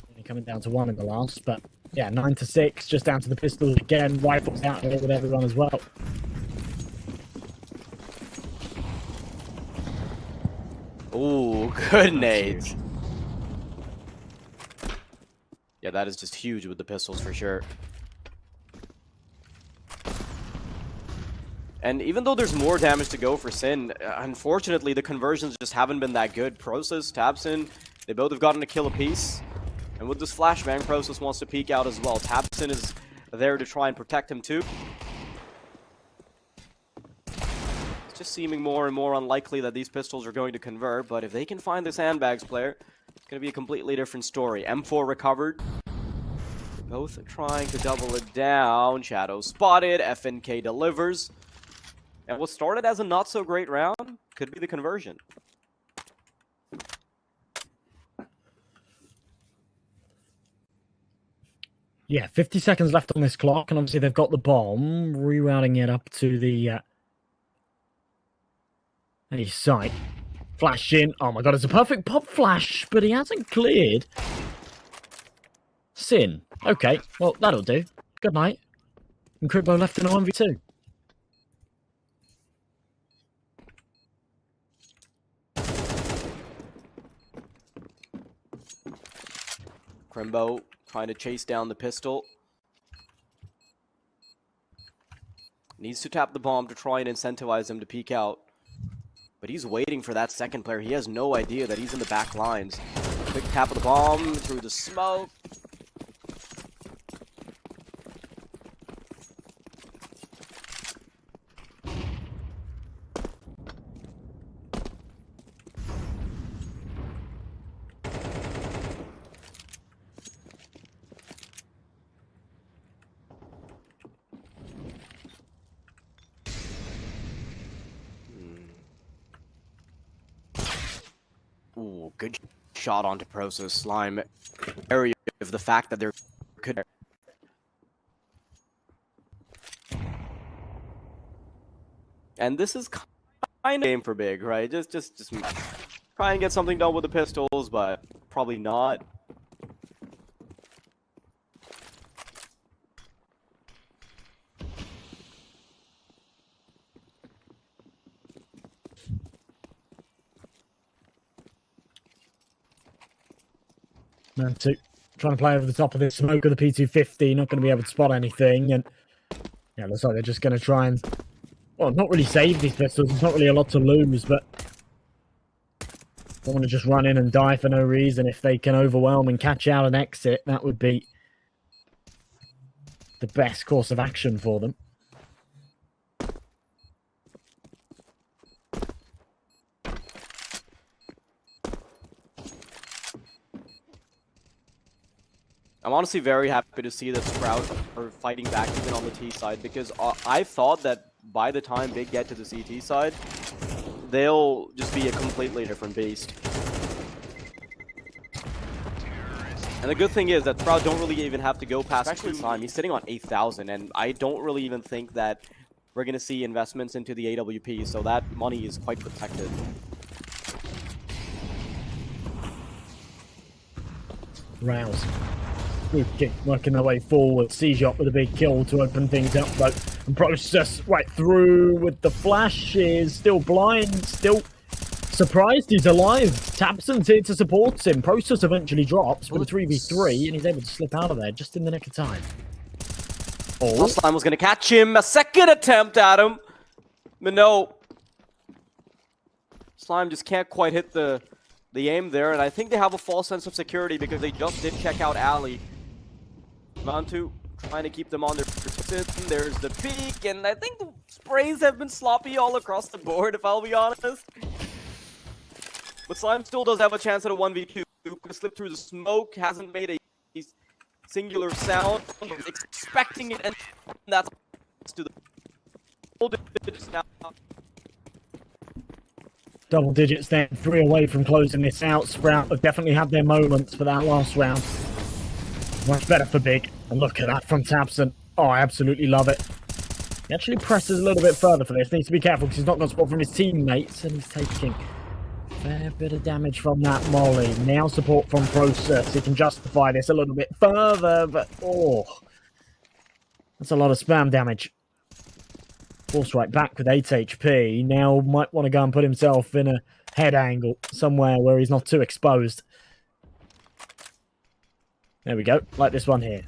Only coming down to 1 in the last, but yeah, 9-6, just down to the pistols again. Rifles out there with everyone as well. Ooh, good nades. Yeah, that is just huge with the pistols for sure. And even though there's more damage to go for Sin, unfortunately the conversions just haven't been that good. Process, teccsgocontact, they both have gotten a kill apiece. And with this flashbang, Process wants to peek out as well. teccsgocontact is there to try and protect him too. It's just seeming more and more unlikely that these pistols are going to convert, but if they can find this handbags player, it's going to be a completely different story. M4 recovered. Both trying to double it down. Shadow spotted. FNK delivers. And what started as a not-so-great round could be the conversion. Yeah, 50 seconds left on this clock, and obviously they've got the bomb, rerouting it up to the east side. Flash in. Oh my god, it's a perfect pop flash, but he hasn't cleared. Sin. Okay, well, that'll do. Good night. And Crypto left in a 1v2. Crimbo trying to chase down the pistol. Needs to tap the bomb to try and incentivize him to peek out. But he's waiting for that second player. He has no idea that he's in the back lines. Quick tap of the bomb through the smoke. Ooh, good shot onto Process Slime. Area of the fact that there could. And this is kind of game for big, right? Just try and get something done with the pistols, but probably not. Man, two. Trying to play over the top of this smoke of the P250, not going to be able to spot anything. And yeah, looks like they're just going to try and, well, not really save these pistols. There's not really a lot to lose, but don't want to just run in and die for no reason. If they can overwhelm and catch out and exit, that would be the best course of action for them. I'm honestly very happy to see that Sprout are fighting back even on the T side, because I thought that by the time they get to the CT side, they'll just be a completely different beast. And the good thing is that Sprout don't really even have to go past especially time. He's sitting on 8,000, and I don't really even think that we're going to see investments into the AWP, so that money is quite protected. Rouse. Good, working their way forward. C-Shot with a big kill to open things up, though. And Process right through with the flashes. Still blind, still surprised he's alive. teccsgocontact here to support him. Process eventually drops with a 3v3, and he's able to slip out of there just in the nick of time. Oh, Slime was going to catch him. A second attempt at him. But no. Slime just can't quite hit the aim there, and I think they have a false sense of security because they just did check out Ali. Mantu trying to keep them on their position. There's the peak, and I think the sprays have been sloppy all across the board, if I'll be honest. But Slime still does have a chance at a 1v2. Could slip through the smoke, hasn't made a singular sound. He's expecting it, and that's to the double digits now. Double digits then, 3 away from closing this out. Sprout have definitely had their moments for that last round. Much better for Big. And look at that from teccsgocontact. Oh, I absolutely love it. He actually presses a little bit further for this. Needs to be careful because he's not got support from his teammates, and he's taking a fair bit of damage from that molly. Now support from Process. He can justify this a little bit further, but oh, that's a lot of spam damage. Force right back with 8 HP. Now might want to go and put himself in a head angle somewhere where he's not too exposed. There we go, like this one here.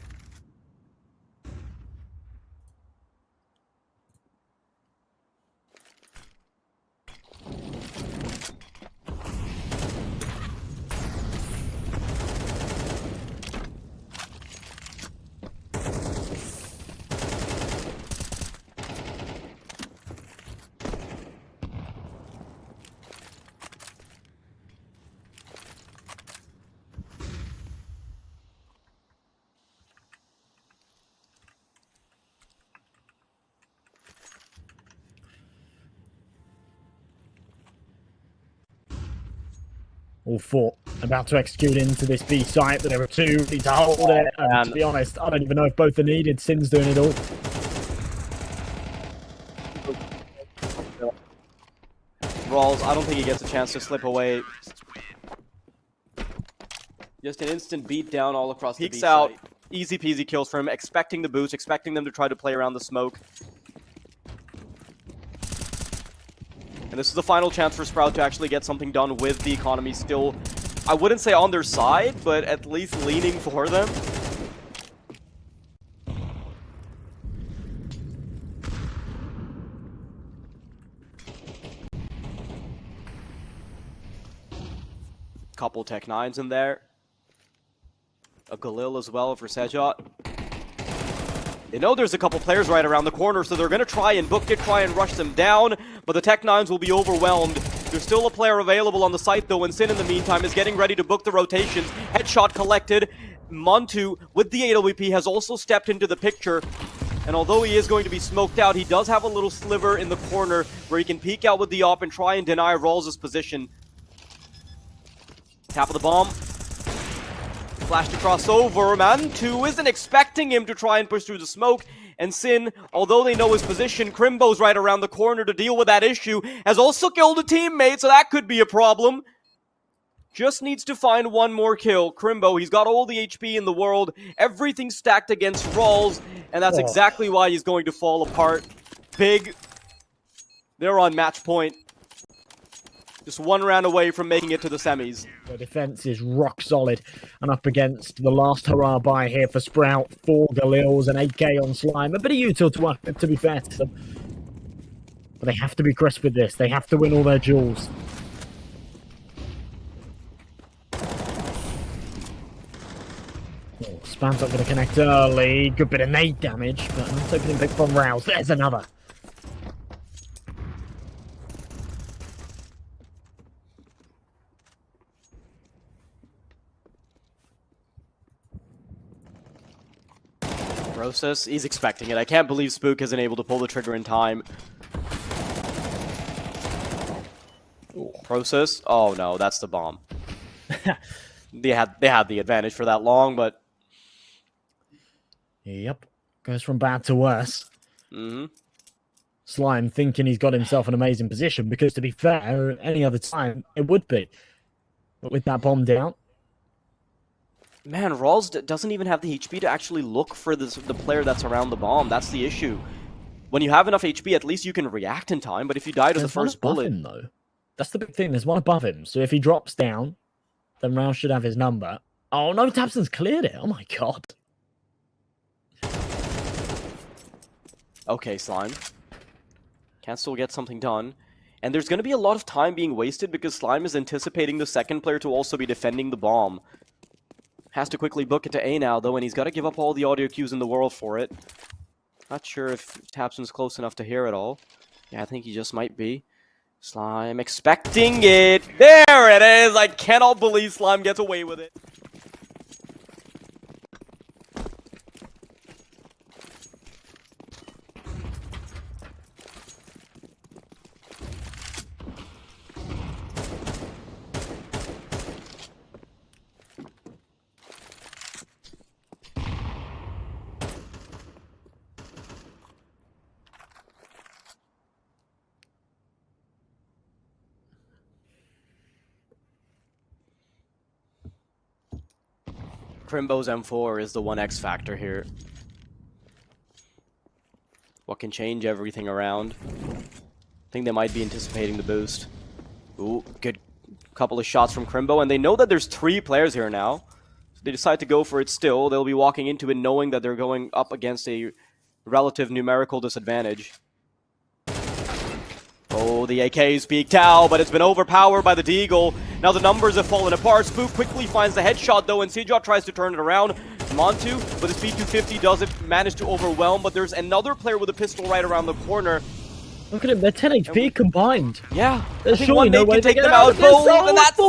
All four about to execute into this B site, but there are two ready to hold it. And to be honest, I don't even know if both are needed. Sin's doing it all. Rawls, I don't think he gets a chance to slip away. Just an instant beat down all across the B site. Out. Easy peasy kills for him, expecting the boost, expecting them to try to play around the smoke. And this is the final chance for Sprout to actually get something done with the economy still, I wouldn't say on their side, but at least leaning for them. Couple Tech 9s in there. A Galil as well for Sejot. They know there's a couple players right around the corner, so they're going to try and book it, try and rush them down, but the Tech 9s will be overwhelmed. There's still a player available on the site, though, and Sin in the meantime is getting ready to book the rotations. Headshot collected. Montu, with the AWP, has also stepped into the picture, and although he is going to be smoked out, he does have a little sliver in the corner where he can peek out with the op and try and deny Rawls' position. Tap of the bomb. Flash to cross over. Mantu isn't expecting him to try and push through the smoke. And Sin, although they know his position, Crimbo's right around the corner to deal with that issue, has also killed a teammate, so that could be a problem. Just needs to find one more kill. Crimbo, he's got all the HP in the world, everything stacked against Rawls, and that's exactly why he's going to fall apart. Big. They're on match point. Just one round away from making it to the semis. The defense is rock solid, and up against the last hurrah buy here for Sprout. 4 Galils and 8k on Slime. A bit of util to work with, to be fair to them. But they have to be crisp with this. They have to win all their duels. Spam's not going to connect early. Good bit of nade damage, but not opening pick from Rouse. There's another. Process, he's expecting it. I can't believe Spook isn't able to pull the trigger in time. Ooh. Process, oh no, that's the bomb. They had the advantage for that long, but yep, goes from bad to worse. Slime thinking he's got himself an amazing position, because to be fair, any other time it would be. But with that bomb down, man, Rawls doesn't even have the HP to actually look for the player that's around the bomb. That's the issue. When you have enough HP, at least you can react in time, but if you die to the first bullet... Him, though. That's the big thing, there's one above him, so if he drops down, then Rawls should have his number. Oh no, tabseN's cleared it, oh my god. Okay, Slime. Can still get something done. And there's going to be a lot of time being wasted because Slime is anticipating the second player to also be defending the bomb. Has to quickly book it to A now, though, and he's got to give up all the audio cues in the world for it. Not sure if tabseN's close enough to hear it all. Yeah, I think he just might be. Slime expecting it. There it is! I cannot believe Slime gets away with it. Crimbo's M4 is the one X factor here. What can change everything around? I think they might be anticipating the boost. Ooh, good couple of shots from Crimbo, and they know that there's 3 players here now. So they decide to go for it still. They'll be walking into it knowing that they're going up against a relative numerical disadvantage. Oh, the AK is peeked out, but it's been overpowered by the Deagle. Now the numbers have fallen apart. Spook quickly finds the headshot, though, and Sejot tries to turn it around. Montu, with his P250, doesn't manage to overwhelm, but there's another player with a pistol right around the corner. Look at him, they're 10 HP combined. Yeah, there's I think one nade can take them out both, and that's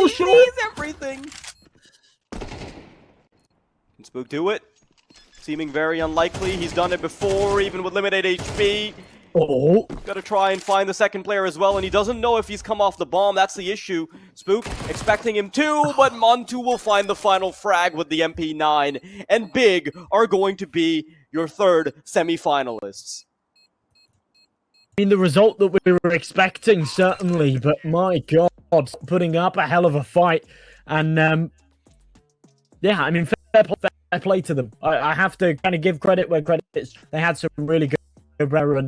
everything. Can Spook do it? Seeming very unlikely. He's done it before, even with limited HP. Oh, Gotta try and find the second player as well, and he doesn't know if he's come off the bomb. That's the issue. Spook expecting him to, but Montu will find the final frag with the MP9, and Big are going to be your third semi-finalists. I mean, the result that we were expecting, certainly, but my God, putting up a hell of a fight. And, yeah, I mean, fair play to them. I have to kind of give credit where credit is. They had some really good